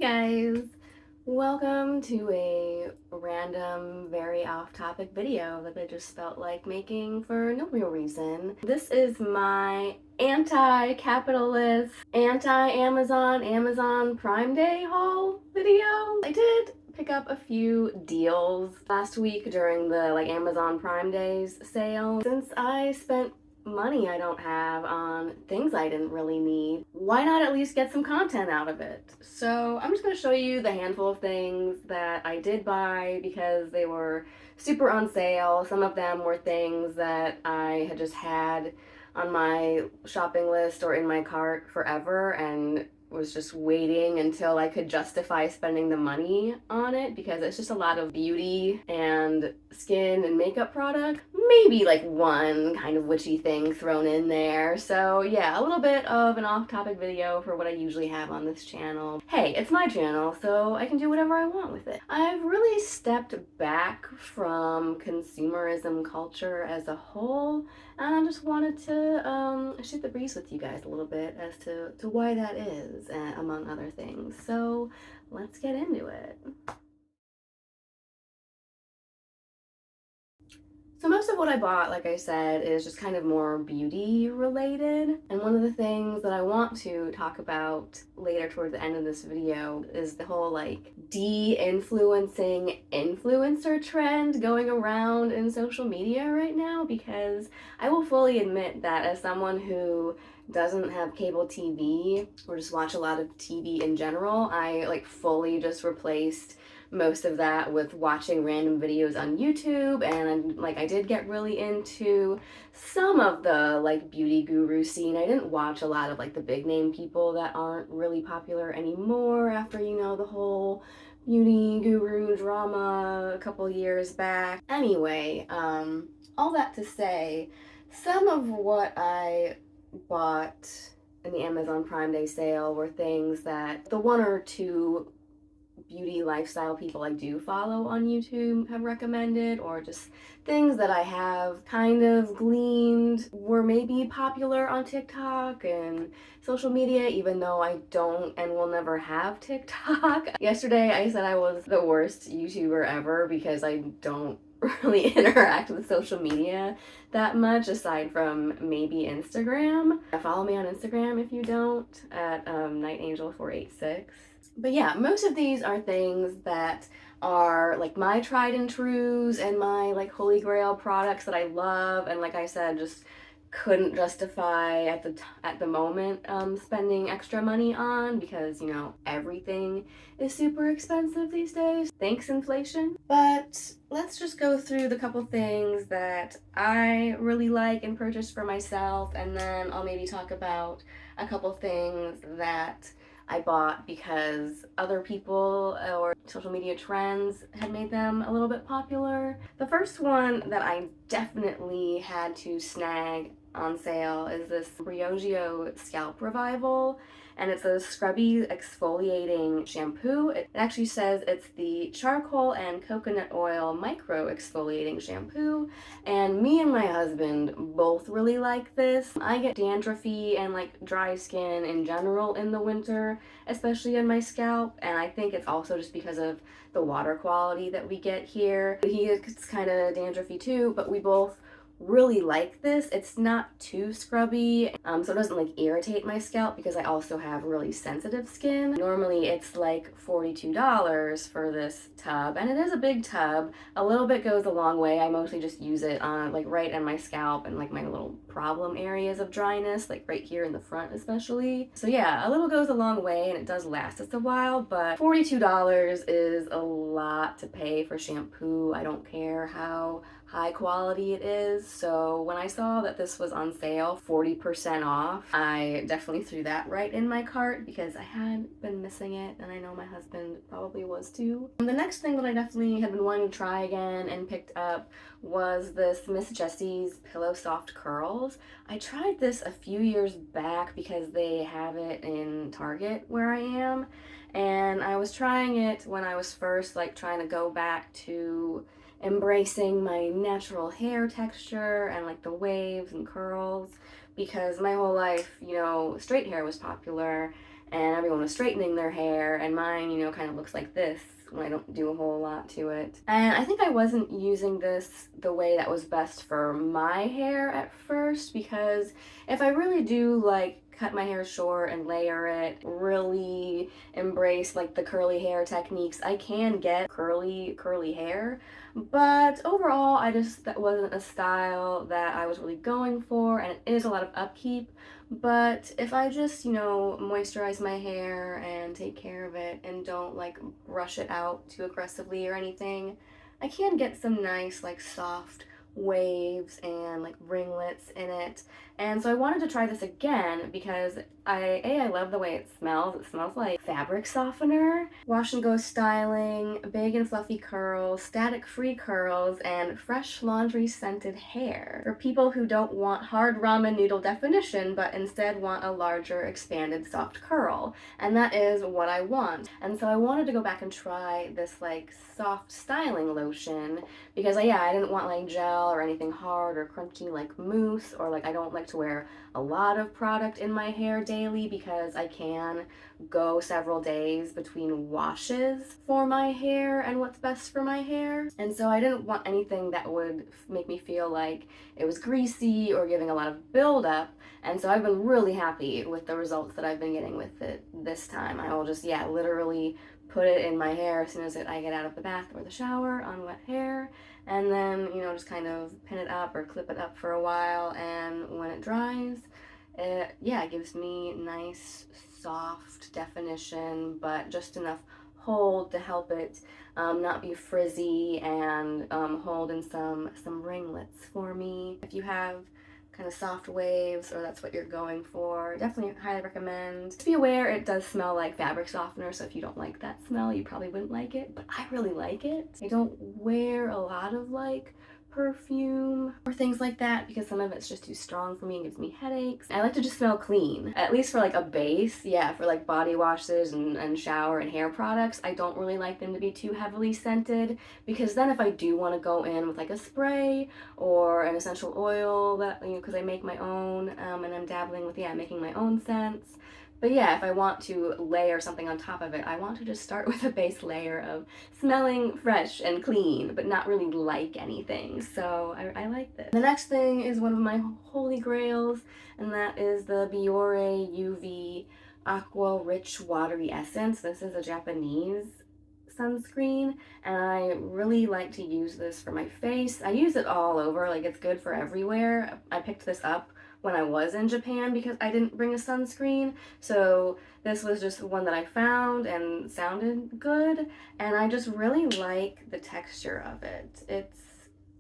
guys, welcome to a random, very off-topic video that I just felt like making for no real reason. This is my anti-capitalist, Amazon Prime Day haul video. I did pick up a few deals last week during the Amazon Prime Days sale. Since I spent money I don't have on things I didn't really need, why not at least get some content out of it? So I'm just going to show you the handful of things that I did buy because they were super on sale. Some of them were things that I had just had on my shopping list or in my cart forever and was just waiting until I could justify spending the money on it, because it's just a lot of beauty and skin and makeup product. Maybe like one kind of witchy thing thrown in there. So yeah, a little bit of an off-topic video for what I usually have on this channel. Hey, it's my channel, so I can do whatever I want with it. I've really stepped back from consumerism culture as a whole, and I just wanted to shoot the breeze with you guys a little bit as to why that is, among other things. So let's get into it. So most of what I bought, like I said, is just kind of more beauty related. And one of the things that I want to talk about later towards the end of this video is the whole de-influencing influencer trend going around in social media right now, because I will fully admit that as someone who doesn't have cable TV or just watch a lot of TV in general, I fully just replaced most of that with watching random videos on YouTube. And I did get really into some of the beauty guru scene. I didn't watch a lot of the big name people that aren't really popular anymore after the whole beauty guru drama a couple years back. Anyway, all that to say, some of what I bought in the Amazon Prime Day sale were things that the one or two beauty lifestyle people I do follow on YouTube have recommended, or just things that I have kind of gleaned were maybe popular on TikTok and social media, even though I don't and will never have TikTok. Yesterday I said I was the worst YouTuber ever because I don't really interact with social media that much aside from maybe Instagram. Follow me on Instagram if you don't, at nightangel486. But yeah, most of these are things that are my tried and trues and my holy grail products that I love, and like I said, just couldn't justify at the moment spending extra money on, because everything is super expensive these days, thanks inflation. But let's just go through the couple things that I really like and purchased for myself, and then I'll maybe talk about a couple things that I bought because other people or social media trends had made them a little bit popular. The first one that I definitely had to snag on sale is this Briogeo Scalp Revival, and it's a scrubby exfoliating shampoo. It actually says it's the charcoal and coconut oil micro exfoliating shampoo, and me and my husband both really like this. I get dandruffy and dry skin in general in the winter, especially on my scalp, and I think it's also just because of the water quality that we get here. He is kind of dandruffy too, but we both really like this. It's not too scrubby, so it doesn't irritate my scalp, because I also have really sensitive skin. Normally it's $42 for this tub, and it is a big tub. A little bit goes a long way. I mostly just use it on right on my scalp and my little problem areas of dryness, right here in the front especially. So yeah, a little goes a long way, and it does last us a while, but $42 is a lot to pay for shampoo. I don't care how high quality it is. So when I saw that this was on sale, 40% off, I definitely threw that right in my cart because I had been missing it, and I know my husband probably was too. And the next thing that I definitely had been wanting to try again and picked up was this Miss Jessie's Pillow Soft Curls. I tried this a few years back because they have it in Target where I am, and I was trying it when I was first trying to go back to embracing my natural hair texture and the waves and curls, because my whole life, straight hair was popular, and everyone was straightening their hair, and mine, kind of looks like this when I don't do a whole lot to it. And I think I wasn't using this the way that was best for my hair at first, because if I really do like cut my hair short and layer it, really embrace like the curly hair techniques, I can get curly hair. But overall, that wasn't a style that I was really going for, and it is a lot of upkeep. But if I just, moisturize my hair and take care of it and don't like brush it out too aggressively or anything, I can get some nice like soft waves and like ringlets in it. And so I wanted to try this again because I love the way it smells. It smells like fabric softener. Wash and go styling, big and fluffy curls, static free curls, and fresh laundry scented hair. For people who don't want hard ramen noodle definition, but instead want a larger, expanded, soft curl. And that is what I want. And so I wanted to go back and try this like soft styling lotion because I didn't want like gel or anything hard or crunchy like mousse, or like I don't like to wear a lot of product in my hair daily because I can go several days between washes for my hair and what's best for my hair. And so I didn't want anything that would make me feel like it was greasy or giving a lot of buildup. And so I've been really happy with the results that I've been getting with it this time. I will just, literally put it in my hair as soon as I get out of the bath or the shower on wet hair, and then, just kind of pin it up or clip it up for a while, and when it dries, it gives me nice, soft definition, but just enough hold to help it not be frizzy, and hold in some ringlets for me. If you have kind of soft waves, or that's what you're going for, definitely highly recommend. To be aware, it does smell like fabric softener, so if you don't like that smell, you probably wouldn't like it, but I really like it. I don't wear a lot of like perfume or things like that because some of it's just too strong for me and gives me headaches. I like to just smell clean, at least for like a base. For like body washes and shower and hair products, I don't really like them to be too heavily scented, because then if I do want to go in with like a spray or an essential oil that, because I make my own, and I'm dabbling with making my own scents. But if I want to layer something on top of it, I want to just start with a base layer of smelling fresh and clean, but not really like anything. So I like this. The next thing is one of my holy grails, and that is the Biore UV Aqua Rich Watery Essence. This is a Japanese sunscreen, and I really like to use this for my face. I use it all over, like it's good for everywhere. I picked this up when I was in Japan because I didn't bring a sunscreen, so this was just one that I found and sounded good, and I just really like the texture of it. It's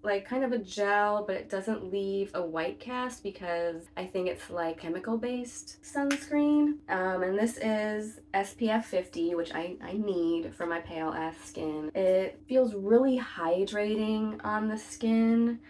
like kind of a gel, but it doesn't leave a white cast because I think it's like chemical-based sunscreen. And this is SPF 50, which I need for my pale ass skin. It feels really hydrating on the skin.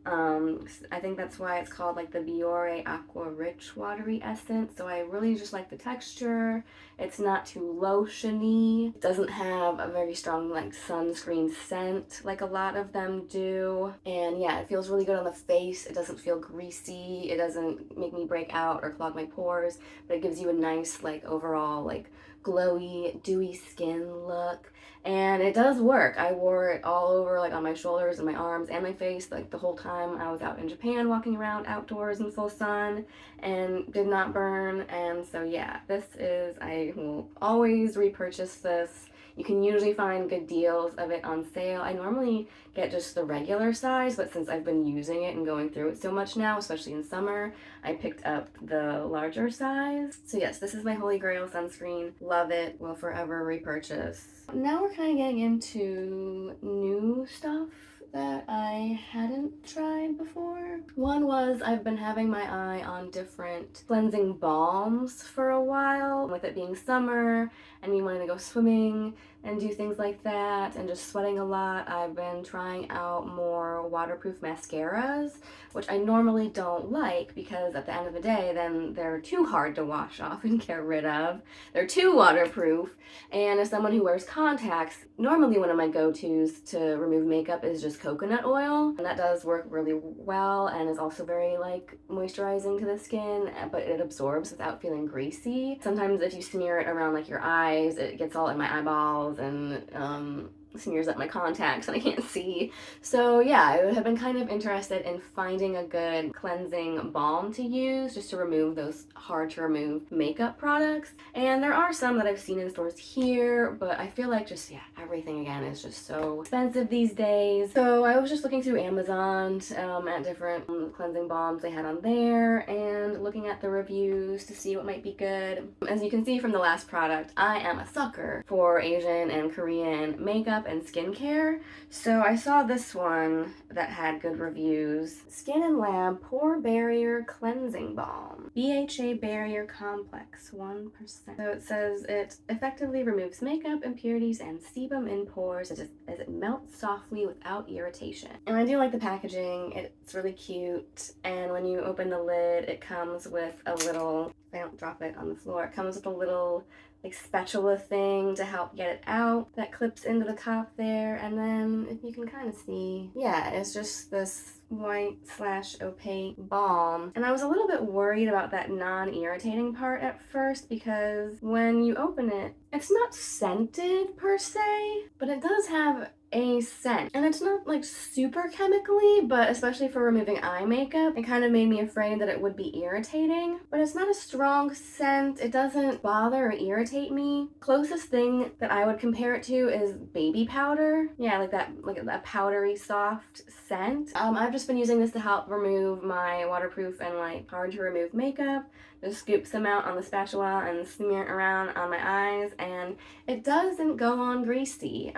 I think that's why it's called like the Biore Aqua Rich Watery Essence. So I really just like the texture. It's not too lotiony. It doesn't have a very strong like sunscreen scent like a lot of them do. And it feels really good on the face. It doesn't feel greasy. It doesn't make me break out or clog my pores, but it gives you a nice like overall like glowy, dewy skin look. And it does work. I wore it all over, like on my shoulders and my arms and my face, like the whole time I was out in Japan walking around outdoors in full sun, and did not burn. And so I will always repurchase this. You can usually find good deals of it on sale. I normally get just the regular size, but since I've been using it and going through it so much now, especially in summer, I picked up the larger size. So yes, this is my holy grail sunscreen. Love it. Will forever repurchase. Now we're kind of getting into new stuff that I hadn't tried before. One was I've been having my eye on different cleansing balms for a while, with it being summer and me wanting to go swimming and do things like that and just sweating a lot. I've been trying out more waterproof mascaras, which I normally don't like because at the end of the day then they're too hard to wash off and get rid of. They're too waterproof, and as someone who wears contacts, normally one of my go-tos to remove makeup is just coconut oil, and that does work really well and is also very like moisturizing to the skin, but it absorbs without feeling greasy. Sometimes if you smear it around like your eyes, it gets all in my eyeballs and smears up my contacts and I can't see. So yeah, I have been kind of interested in finding a good cleansing balm to use just to remove those hard to remove makeup products. And there are some that I've seen in stores here, but I feel like just, yeah, everything again is just so expensive these days. So I was just looking through Amazon at different cleansing balms they had on there and looking at the reviews to see what might be good. As you can see from the last product, I am a sucker for Asian and Korean makeup and skincare. So I saw this one that had good reviews. Skin and Lab Pore Barrier Cleansing Balm. BHA Barrier Complex, 1%. So it says it effectively removes makeup, impurities, and sebum in pores as it melts softly without irritation. And I do like the packaging. It's really cute. And when you open the lid, it comes with a little, I don't drop it on the floor, it comes with a little like spatula thing to help get it out that clips into the top there. And then if you can kind of see, yeah, it's just this white / opaque balm. And I was a little bit worried about that non-irritating part at first because when you open it, it's not scented per se, but it does have a scent. And it's not like super chemically, but especially for removing eye makeup, it kind of made me afraid that it would be irritating. But it's not a strong scent. It doesn't bother or irritate me. Closest thing that I would compare it to is baby powder. Yeah, like that powdery soft scent. I've just been using this to help remove my waterproof and like hard to remove makeup. Just scoop some out on the spatula and smear it around on my eyes, and it doesn't go on greasy.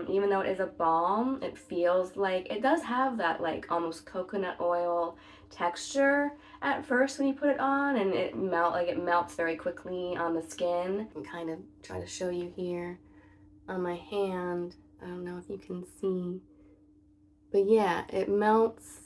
Even though it is a balm, it feels like it does have that like almost coconut oil texture at first when you put it on, and it melts very quickly on the skin. I can kind of try to show you here on my hand. I don't know if you can see, but yeah, it melts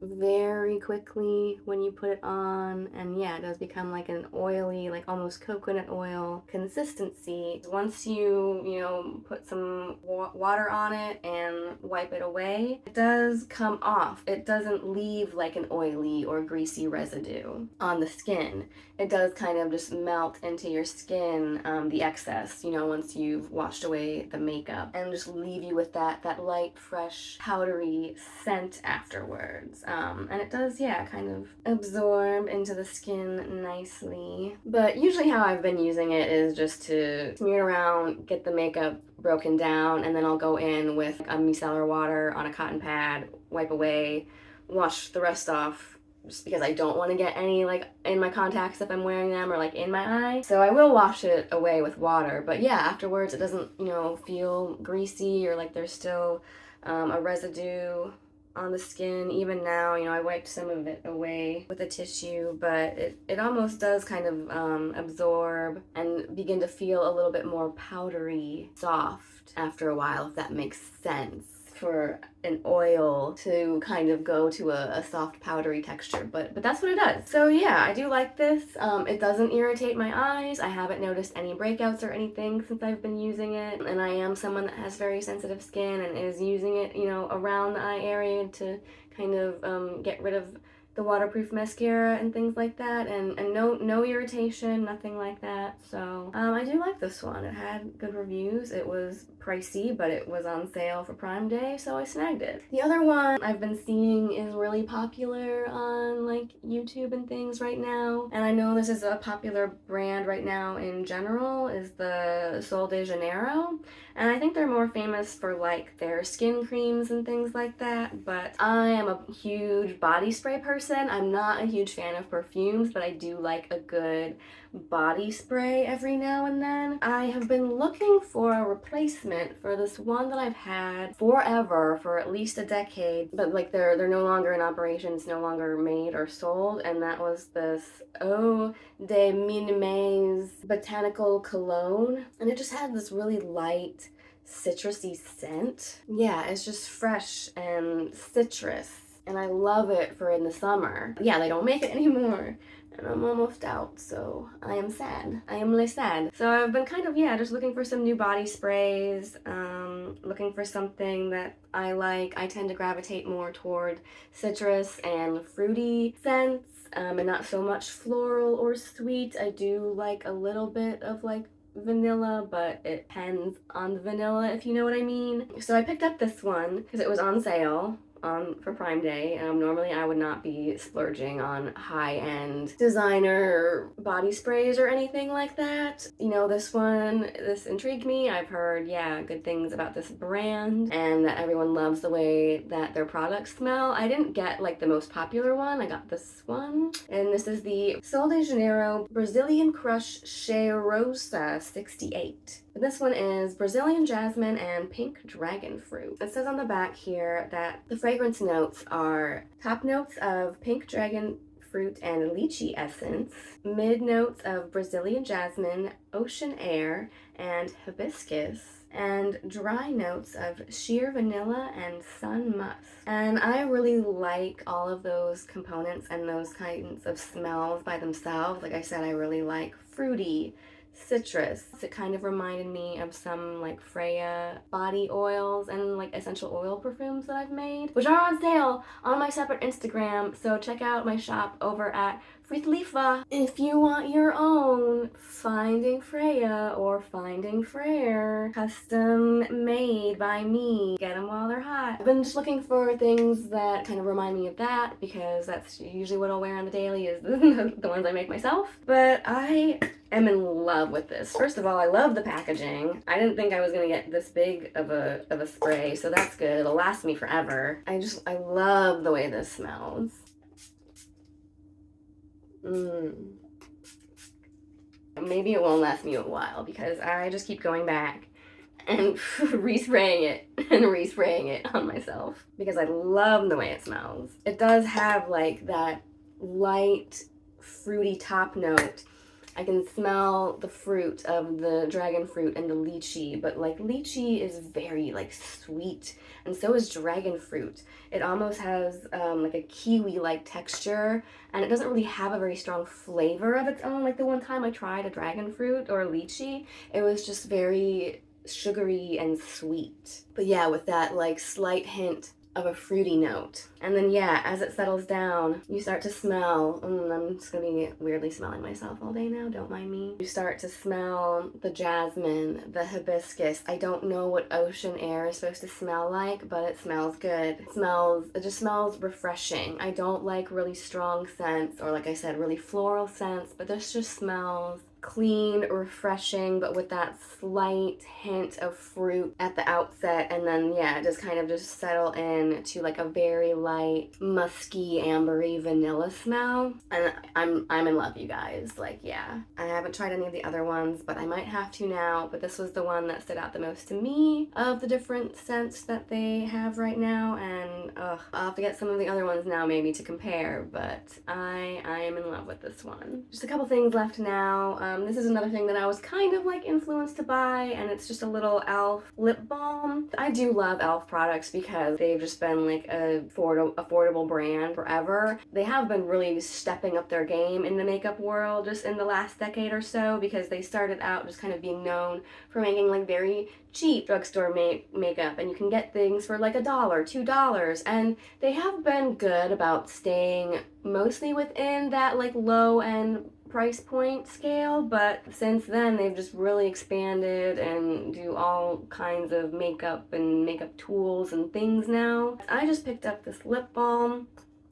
very quickly when you put it on, and yeah, it does become like an oily, like almost coconut oil consistency. Once you put some water on it and wipe it away, it does come off. It doesn't leave like an oily or greasy residue on the skin. It does kind of just melt into your skin, the excess, once you've washed away the makeup, and just leave you with that light, fresh, powdery scent afterwards. And it does, yeah, kind of absorb into the skin nicely. But usually how I've been using it is just to smear it around, get the makeup broken down, and then I'll go in with a micellar water on a cotton pad, wipe away, wash the rest off, just because I don't want to get any like in my contacts if I'm wearing them or like in my eye. So I will wash it away with water, but yeah, afterwards it doesn't, feel greasy or like there's still a residue on the skin. Even now, I wiped some of it away with a tissue, but it almost does kind of absorb and begin to feel a little bit more powdery soft after a while, if that makes sense, for an oil to kind of go to a soft powdery texture, but that's what it does. So yeah, I do like this. It doesn't irritate my eyes. I haven't noticed any breakouts or anything since I've been using it, and I am someone that has very sensitive skin and is using it around the eye area to kind of get rid of the waterproof mascara and things like that, and no irritation, nothing like that. So I do like this one. It had good reviews. It was pricey, but it was on sale for Prime Day, so I snagged it. The other one I've been seeing is really popular on like YouTube and things right now, and I know this is a popular brand right now in general, is the Sol de Janeiro. And I think they're more famous for like their skin creams and things like that, but I am a huge body spray person. I'm not a huge fan of perfumes, but I do like a good body spray every now and then. I have been looking for a replacement for this one that I've had forever, for at least a decade, but like they're no longer in operation, it's no longer made or sold, and that was this Eau de Minimes Botanical Cologne, and it just had this really light citrusy scent. Yeah, it's just fresh and citrus, and I love it for in the summer. Yeah, they don't make it anymore, and I'm almost out, so I am sad. I am really sad. So I've been kind of, just looking for some new body sprays. looking for something that I like, I tend to gravitate more toward citrus and fruity scents, and not so much floral or sweet. I do like a little bit of like vanilla, but it depends on the vanilla, if you know what I mean. So I picked up this one because it was on sale for Prime Day. Normally I would not be splurging on high-end designer body sprays or anything like that. You know, this intrigued me. I've heard, yeah, good things about this brand and that everyone loves the way that their products smell. I didn't get like the most popular one. I got this one. And this is the Sol de Janeiro Brazilian Crush Cheirosa 68. This one is Brazilian jasmine and pink dragon fruit. It says on the back here that the fragrance notes are top notes of pink dragon fruit and lychee essence, mid notes of Brazilian jasmine, ocean air, and hibiscus, and dry notes of sheer vanilla and sun musk. And I really like all of those components and those kinds of smells by themselves. Like I said, I really like fruity, citrus. It kind of reminded me of some like Freya body oils and like essential oil perfumes that I've made, which are on sale on my separate Instagram. So check out my shop over at Friedlifa if you want your own Finding Freya or Finding Freyr custom made by me. Get them while they're hot. I've been just looking for things that kind of remind me of that because that's usually what I'll wear on the daily is the ones I make myself. But I am in love with this. First of all, I love the packaging. I didn't think I was gonna get this big of a spray, so that's good. It'll last me forever. I love the way this smells. Maybe it won't last me a while because I just keep going back and respraying it and respraying it on myself because I love the way it smells. It does have like that light fruity top note. I can smell the fruit of the dragon fruit and the lychee, but like lychee is very like sweet and so is dragon fruit. It almost has like a kiwi-like texture and it doesn't really have a very strong flavor of its own. Like the one time I tried a dragon fruit or a lychee, it was just very sugary and sweet. But yeah, with that like slight hint of a fruity note. And then yeah, as it settles down, you start to smell, I'm just gonna be weirdly smelling myself all day now, don't mind me. You start to smell the jasmine, the hibiscus. I don't know what ocean air is supposed to smell like, but it smells good. It just smells refreshing. I don't like really strong scents, or like I said, really floral scents, but this just smells clean, refreshing, but with that slight hint of fruit at the outset, and then yeah, just kind of just settle in to like a very light, musky, ambery vanilla smell. And I'm in love, you guys. Like, yeah. I haven't tried any of the other ones, but I might have to now. But this was the one that stood out the most to me of the different scents that they have right now. And I'll have to get some of the other ones now maybe to compare, but I am in love with this one. Just a couple things left now. This is another thing that I was kind of like influenced to buy, and it's just a little e.l.f. lip balm. I do love e.l.f. products because they've just been like a affordable brand forever. They have been really stepping up their game in the makeup world just in the last decade or so because they started out just kind of being known for making like very cheap drugstore makeup, and you can get things for like $1, $2, and they have been good about staying mostly within that like low end price point scale, but since then they've just really expanded and do all kinds of makeup and makeup tools and things now. I just picked up this lip balm,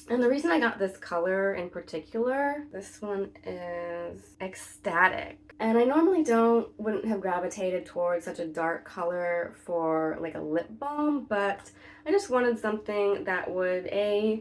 and the reason I got this color in particular, this one is Ecstatic. And I normally wouldn't have gravitated towards such a dark color for like a lip balm, but I just wanted something that would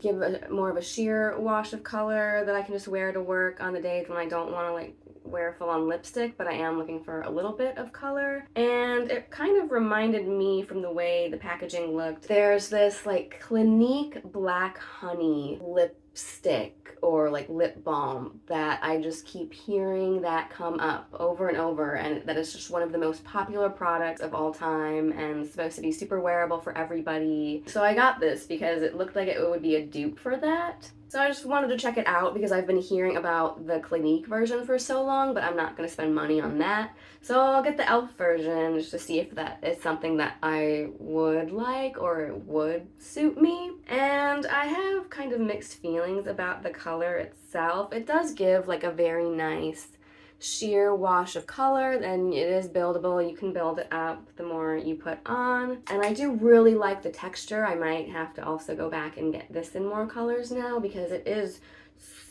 give more of a sheer wash of color that I can just wear to work on the days when I don't want to like wear full-on lipstick, but I am looking for a little bit of color. And it kind of reminded me from the way the packaging looked. There's this like Clinique Black Honey lip lipstick or like lip balm that I just keep hearing that come up over and over, and that is just one of the most popular products of all time and supposed to be super wearable for everybody. So I got this because it looked like it would be a dupe for that. So I just wanted to check it out because I've been hearing about the Clinique version for so long, but I'm not going to spend money on that. So I'll get the e.l.f. version just to see if that is something that I would like or it would suit me. And I have kind of mixed feelings about the color itself. It does give like a very nice sheer wash of color, and it is buildable. You can build it up the more you put on, and I do really like the texture. I might have to also go back and get this in more colors now because it is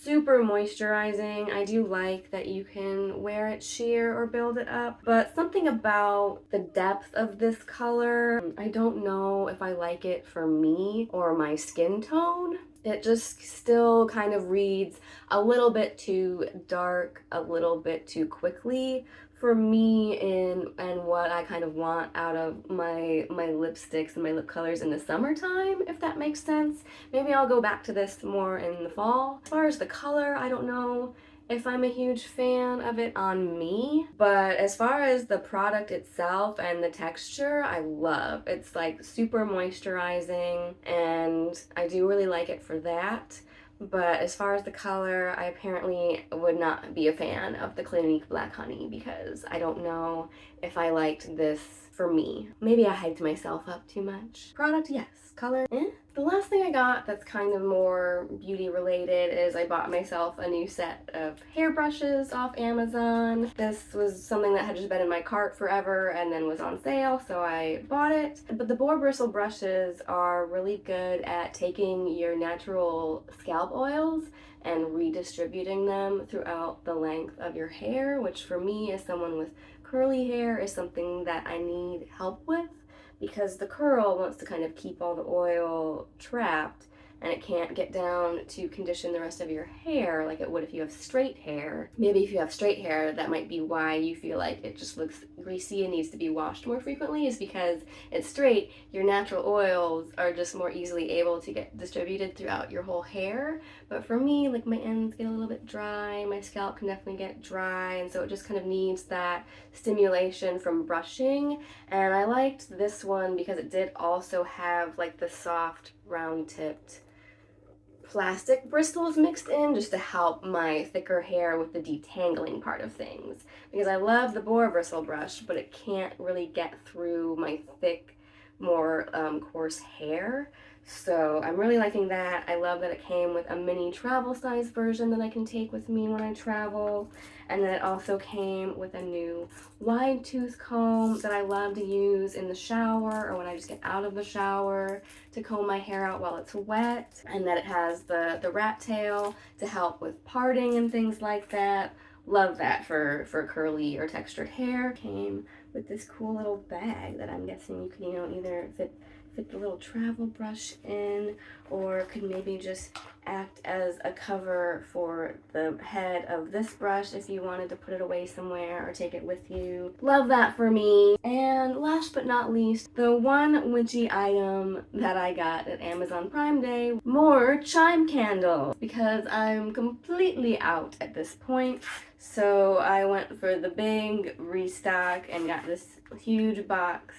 super moisturizing. I do like that you can wear it sheer or build it up, but something about the depth of this color, I don't know if I like it for me or my skin tone. It just still kind of reads a little bit too dark, a little bit too quickly for me and what I kind of want out of my lipsticks and my lip colors in the summertime, if that makes sense. Maybe I'll go back to this more in the fall. As far as the color, I don't know if I'm a huge fan of it on me, but as far as the product itself and the texture, I love. It's like super moisturizing, and I do really like it for that. But as far as the color, I apparently would not be a fan of the Clinique Black Honey because I don't know if I liked this for me. Maybe I hyped myself up too much. Product, yes. Color, eh. The last thing I got that's kind of more beauty related is I bought myself a new set of hairbrushes off Amazon. This was something that had just been in my cart forever and then was on sale, so I bought it. But the boar bristle brushes are really good at taking your natural scalp oils and redistributing them throughout the length of your hair, which for me as someone with curly hair is something that I need help with, because the curl wants to kind of keep all the oil trapped and it can't get down to condition the rest of your hair like it would if you have straight hair. Maybe if you have straight hair, that might be why you feel like it just looks greasy and needs to be washed more frequently, is because it's straight, your natural oils are just more easily able to get distributed throughout your whole hair. But for me, like my ends get a little bit dry, my scalp can definitely get dry, and so it just kind of needs that stimulation from brushing. And I liked this one because it did also have like the soft round tipped plastic bristles mixed in just to help my thicker hair with the detangling part of things, because I love the boar bristle brush, but it can't really get through my thick, more coarse hair. So I'm really liking that. I love that it came with a mini travel size version that I can take with me when I travel. And then it also came with a new wide tooth comb that I love to use in the shower or when I just get out of the shower to comb my hair out while it's wet. And that it has the rat tail to help with parting and things like that. Love that for curly or textured hair. Came with this cool little bag that I'm guessing you can, either fit the little travel brush in, or could maybe just act as a cover for the head of this brush if you wanted to put it away somewhere or take it with you. Love that for me. And last but not least, the one witchy item that I got at Amazon Prime Day, more chime candles, because I'm completely out at this point. So I went for the big restock and got this huge box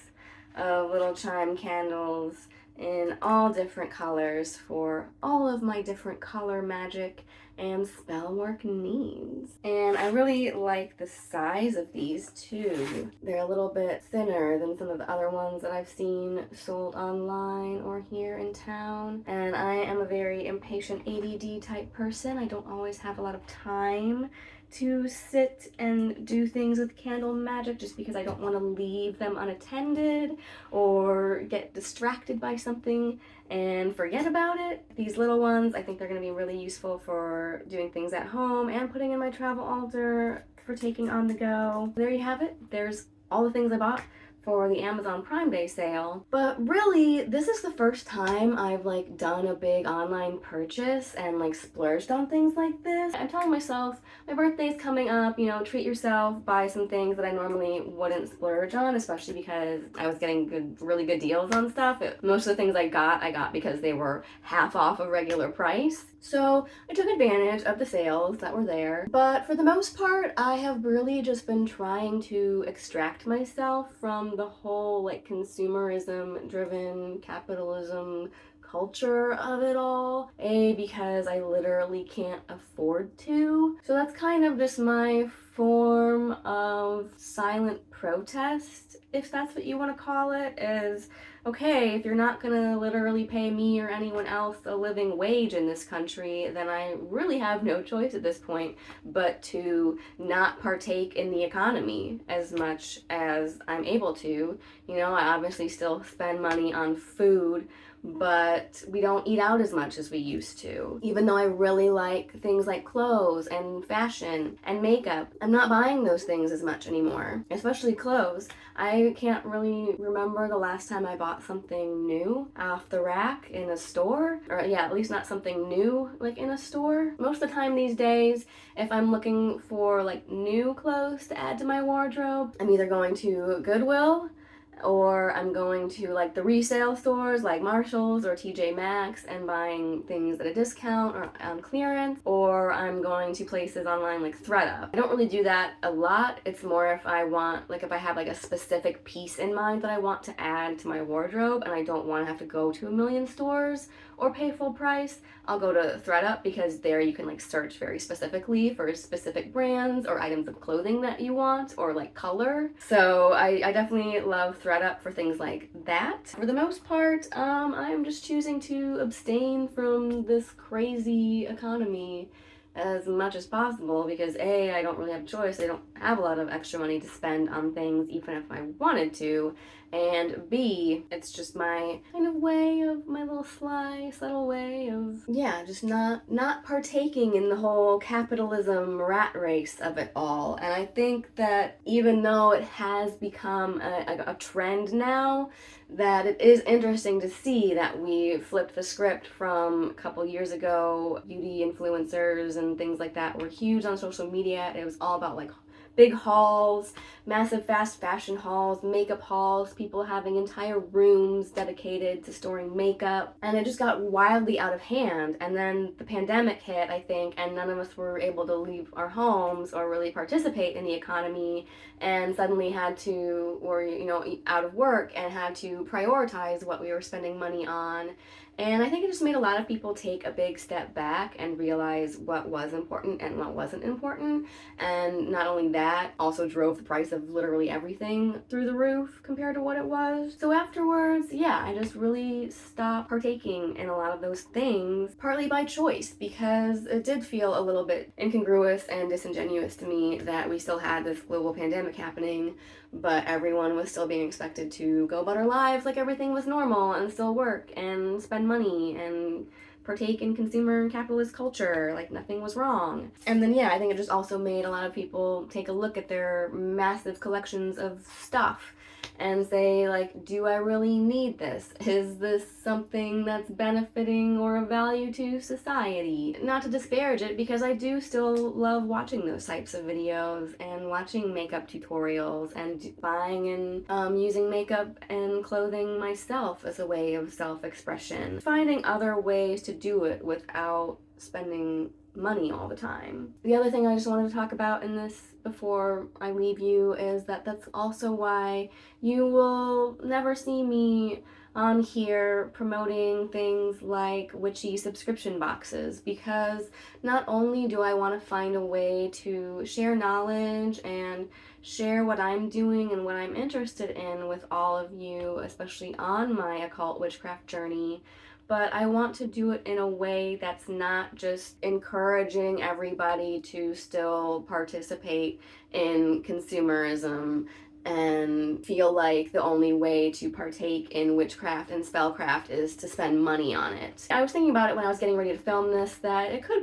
of little chime candles in all different colors for all of my different color magic and spell work needs. And I really like the size of these too. They're a little bit thinner than some of the other ones that I've seen sold online or here in town. And I am a very impatient ADD type person. I don't always have a lot of time to sit and do things with candle magic just because I don't want to leave them unattended or get distracted by something and forget about it. These little ones, I think they're going to be really useful for doing things at home and putting in my travel altar for taking on the go. There you have it. There's all the things I bought for the Amazon Prime Day sale. But really, this is the first time I've like done a big online purchase and like splurged on things like this. I'm telling myself, my birthday's coming up, treat yourself, buy some things that I normally wouldn't splurge on, especially because I was getting really good deals on stuff. Most of the things I got because they were half off a regular price. So I took advantage of the sales that were there. But for the most part, I have really just been trying to extract myself from the whole like consumerism driven capitalism culture of it all. Because I literally can't afford to. So that's kind of just my form of silent protest, if that's what you want to call it, is okay, if you're not gonna literally pay me or anyone else a living wage in this country, then I really have no choice at this point but to not partake in the economy as much as I'm able to. I obviously still spend money on food, but we don't eat out as much as we used to. Even though I really like things like clothes and fashion and makeup, I'm not buying those things as much anymore, especially clothes. I can't really remember the last time I bought something new off the rack in a store, or yeah, at least not something new like in a store. Most of the time these days, if I'm looking for like new clothes to add to my wardrobe, I'm either going to Goodwill, or I'm going to like the resale stores like Marshall's or TJ Maxx and buying things at a discount or on clearance, or I'm going to places online like ThredUp. I don't really do that a lot. It's more if I want, like if I have like a specific piece in mind that I want to add to my wardrobe and I don't want to have to go to a million stores or pay full price, I'll go to ThredUp, because there you can like search very specifically for specific brands or items of clothing that you want or like color. So I definitely love ThredUp for things like that. For the most part, I'm just choosing to abstain from this crazy economy as much as possible because A, I don't really have a choice. I don't have a lot of extra money to spend on things even if I wanted to, and B, it's just my kind of way of, my little sly, subtle way of, yeah, just not partaking in the whole capitalism rat race of it all. And I think that even though it has become a trend now, that it is interesting to see that we flipped the script from a couple years ago. Beauty influencers and things like that were huge on social media. It was all about like big hauls, massive fast fashion hauls, makeup hauls, people having entire rooms dedicated to storing makeup, and it just got wildly out of hand. And then the pandemic hit, I think, and none of us were able to leave our homes or really participate in the economy, and suddenly had to, or out of work and had to prioritize what we were spending money on. And I think it just made a lot of people take a big step back and realize what was important and what wasn't important. And not only that, also drove the price of literally everything through the roof compared to what it was. So afterwards, yeah, I just really stopped partaking in a lot of those things, partly by choice, because it did feel a little bit incongruous and disingenuous to me that we still had this global pandemic happening, but everyone was still being expected to go about our lives like everything was normal and still work and spend money and partake in consumer and capitalist culture like nothing was wrong. And then yeah, I think it just also made a lot of people take a look at their massive collections of stuff and say, like, do I really need this? Is this something that's benefiting or of value to society? Not to disparage it, because I do still love watching those types of videos and watching makeup tutorials and buying and using makeup and clothing myself as a way of self-expression. Finding other ways to do it without spending money all the time. The other thing I just wanted to talk about in this before I leave you is that that's also why you will never see me on here promoting things like witchy subscription boxes, because not only do I want to find a way to share knowledge and share what I'm doing and what I'm interested in with all of you, especially on my occult witchcraft journey, but I want to do it in a way that's not just encouraging everybody to still participate in consumerism and feel like the only way to partake in witchcraft and spellcraft is to spend money on it. I was thinking about it when I was getting ready to film this, that it could,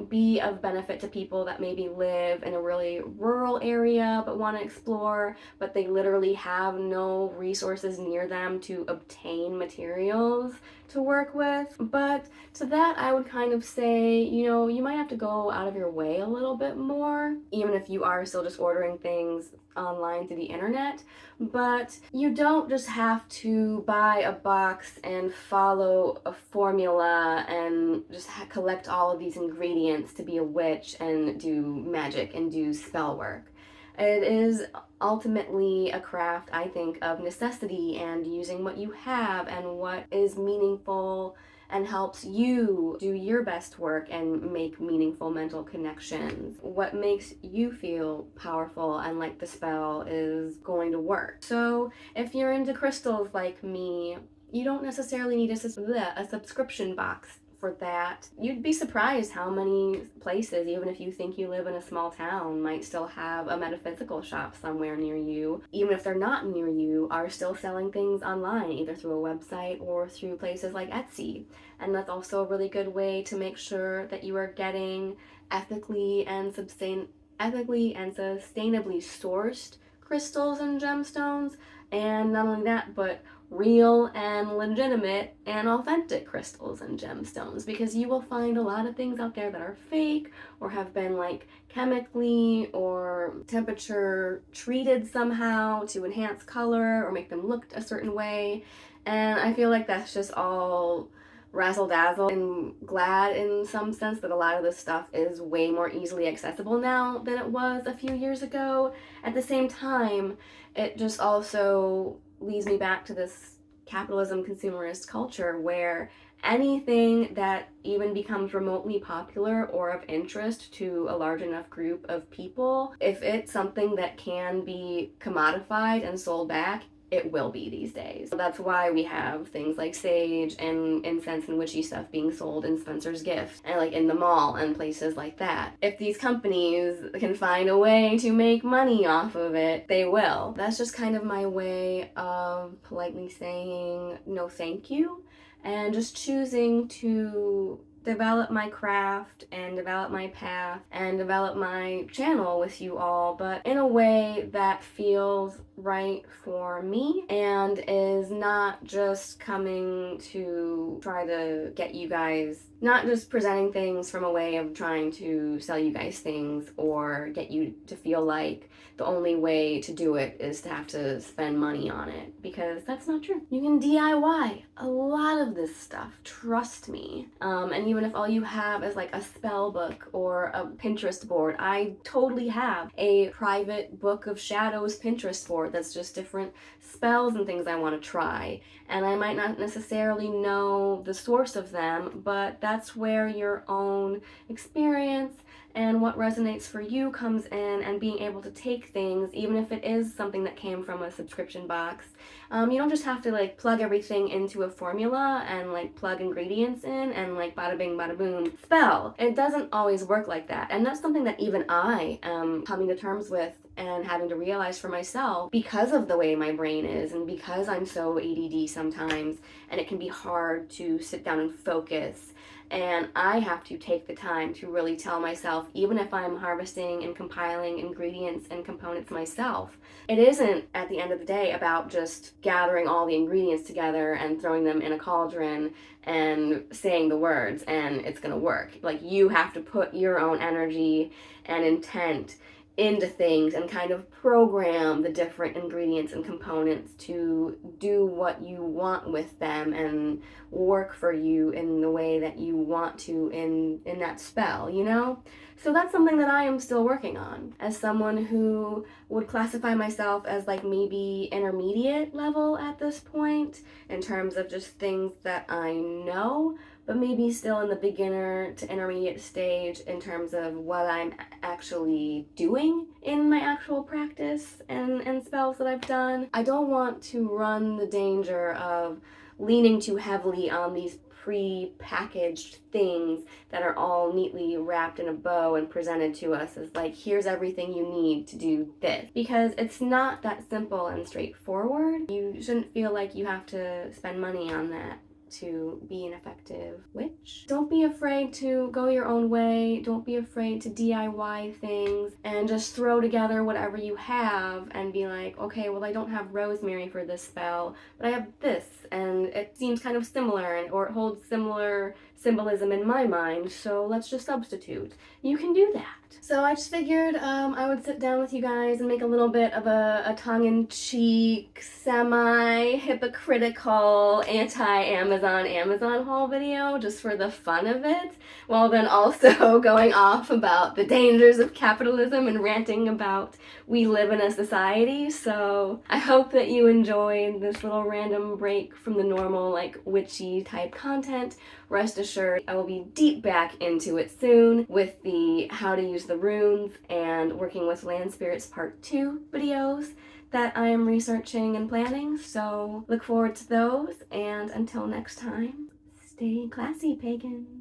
be of benefit to people that maybe live in a really rural area but want to explore, but they literally have no resources near them to obtain materials to work with. But to that, I would kind of say, you might have to go out of your way a little bit more, even if you are still just ordering things online through the internet. But you don't just have to buy a box and follow a formula and just collect all of these ingredients to be a witch and do magic and do spell work. It is ultimately a craft, I think, of necessity and using what you have and what is meaningful and helps you do your best work and make meaningful mental connections. What makes you feel powerful and like the spell is going to work. So if you're into crystals like me, you don't necessarily need a subscription box for that. You'd be surprised how many places, even if you think you live in a small town, might still have a metaphysical shop somewhere near you, even if they're not near you, are still selling things online, either through a website or through places like Etsy. And that's also a really good way to make sure that you are getting ethically and sustainably sourced crystals and gemstones. And not only that, but real and legitimate and authentic crystals and gemstones, because you will find a lot of things out there that are fake or have been chemically or temperature treated somehow to enhance color or make them look a certain way. And I feel like that's just all razzle dazzle, and glad in some sense that a lot of this stuff is way more easily accessible now than it was a few years ago. At the same time, it just also leads me back to this capitalism consumerist culture where anything that even becomes remotely popular or of interest to a large enough group of people, if it's something that can be commodified and sold back, it will be these days. That's why we have things like sage and incense and witchy stuff being sold in Spencer's Gift and in the mall and places like that. If these companies can find a way to make money off of it, they will. That's just kind of my way of politely saying no thank you and just choosing to develop my craft and develop my path and develop my channel with you all, but in a way that feels right for me and is not just coming to try to get you guys, not just presenting things from a way of trying to sell you guys things or get you to feel like the only way to do it is to have to spend money on it, because that's not true. You can DIY a lot of this stuff, trust me. And even if all you have is a spell book or a Pinterest board, I totally have a private Book of Shadows Pinterest board that's just different spells and things I want to try. And I might not necessarily know the source of them, but that's where your own experience and what resonates for you comes in, and being able to take things, even if it is something that came from a subscription box. You don't just have to plug everything into a formula and plug ingredients in and bada bing bada boom spell. It doesn't always work like that, and that's something that even I am coming to terms with and having to realize for myself, because of the way my brain is and because I'm so ADD sometimes, and it can be hard to sit down and focus. And I have to take the time to really tell myself, even if I'm harvesting and compiling ingredients and components myself, it isn't at the end of the day about just gathering all the ingredients together and throwing them in a cauldron and saying the words and it's gonna work. You have to put your own energy and intent into things and kind of program the different ingredients and components to do what you want with them and work for you in the way that you want to in that spell, So that's something that I am still working on as someone who would classify myself as maybe intermediate level at this point in terms of just things that I know, but maybe still in the beginner to intermediate stage in terms of what I'm actually doing in my actual practice and spells that I've done. I don't want to run the danger of leaning too heavily on these pre-packaged things that are all neatly wrapped in a bow and presented to us as like, here's everything you need to do this. Because it's not that simple and straightforward. You shouldn't feel like you have to spend money on that to be an effective witch. Don't be afraid to go your own way. Don't be afraid to DIY things and just throw together whatever you have and be like, okay, well, I don't have rosemary for this spell, but I have this, and it seems kind of similar, or it holds similar symbolism in my mind, so let's just substitute. You can do that. So I just figured I would sit down with you guys and make a little bit of a tongue-in-cheek, semi-hypocritical, anti-Amazon haul video just for the fun of it, while then also going off about the dangers of capitalism and ranting about we live in a society. So I hope that you enjoyed this little random break from the normal, like, witchy type content. Rest assured, I will be deep back into it soon with the how to use the runes and working with land spirits part 2 videos that I am researching and planning. So look forward to those, and until next time, stay classy, pagans.